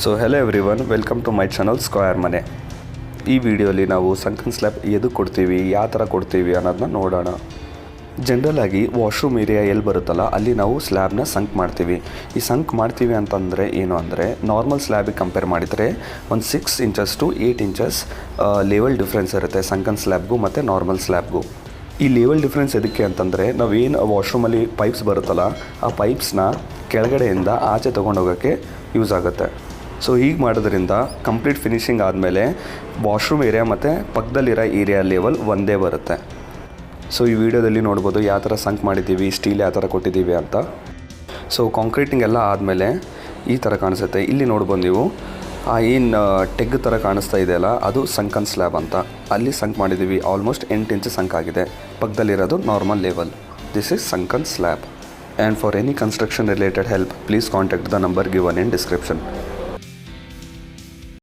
So hello everyone, welcome to my channel square ಮನೆ. ಈ ವಿಡಿಯೋಲಿ ನಾವು ಸಂಕನ್ ಸ್ಲ್ಯಾಬ್ ಎದಕ್ಕೆ ಕೊಡ್ತೀವಿ, ಯಾವ ಥರ ಕೊಡ್ತೀವಿ ಅನ್ನೋದನ್ನ ನೋಡೋಣ. ಜನರಲ್ ಆಗಿ ವಾಶ್ರೂಮ್ ಏರಿಯಾ ಎಲ್ಲಿ ಬರುತ್ತಲ್ಲ ಅಲ್ಲಿ ನಾವು ಸ್ಲ್ಯಾಬ್ನ ಸಂಕ್ ಮಾಡ್ತೀವಿ. ಈ ಸಂಕ್ ಮಾಡ್ತೀವಿ ಅಂತಂದರೆ ಏನು ಅಂದರೆ, ನಾರ್ಮಲ್ ಸ್ಲ್ಯಾಬಿಗೆ ಕಂಪೇರ್ ಮಾಡಿದರೆ ಒಂದು 6 inches to 8 inches level difference ಇರುತ್ತೆ ಸಂಕನ್ ಸ್ಲ್ಯಾಬ್ಗೂ ಮತ್ತು ನಾರ್ಮಲ್ ಸ್ಲ್ಯಾಬ್ಗೂ. ಈ ಲೆವೆಲ್ ಡಿಫ್ರೆನ್ಸ್ ಎದಕ್ಕೆ ಅಂತಂದರೆ, ನಾವೇನು ವಾಶ್ರೂಮಲ್ಲಿ ಪೈಪ್ಸ್ ಬರುತ್ತಲ್ಲ ಆ ಪೈಪ್ಸ್ನ ಕೆಳಗಡೆಯಿಂದ ಆಚೆ ತೊಗೊಂಡೋಗೋಕ್ಕೆ ಯೂಸ್ ಆಗುತ್ತೆ. ಸೊ ಹೀಗೆ ಮಾಡೋದ್ರಿಂದ ಕಂಪ್ಲೀಟ್ ಫಿನಿಷಿಂಗ್ ಆದಮೇಲೆ ವಾಶ್ರೂಮ್ ಏರಿಯಾ ಮತ್ತು ಪಕ್ಕದಲ್ಲಿರೋ ಏರಿಯಾ ಲೆವೆಲ್ ಒಂದೇ ಬರುತ್ತೆ. ಸೊ ಈ ವಿಡಿಯೋದಲ್ಲಿ ನೋಡ್ಬೋದು ಯಾವ ಥರ ಸಂಕ್ ಮಾಡಿದ್ದೀವಿ, ಸ್ಟೀಲ್ ಯಾವ ಥರ ಕೊಟ್ಟಿದ್ದೀವಿ ಅಂತ. ಸೊ ಕಾಂಕ್ರೀಟಿಂಗ್ ಎಲ್ಲ ಆದಮೇಲೆ ಈ ಥರ ಕಾಣಿಸುತ್ತೆ. ಇಲ್ಲಿ ನೋಡ್ಬೋದು ನೀವು ಏನು ಟೆಗ್ ಥರ ಕಾಣಿಸ್ತಾ ಇದೆಯಲ್ಲ, ಅದು ಸಂಕನ್ ಸ್ಲ್ಯಾಬ್ ಅಂತ. ಅಲ್ಲಿ ಸಂಕ್ ಮಾಡಿದ್ದೀವಿ. ಆಲ್ಮೋಸ್ಟ್ 8 ಇಂಚ್ ಸಂಕ್ ಆಗಿದೆ. ಪಕ್ಕದಲ್ಲಿರೋದು normal level. This is sunken slab. And for any construction related help, please contact the number given in description.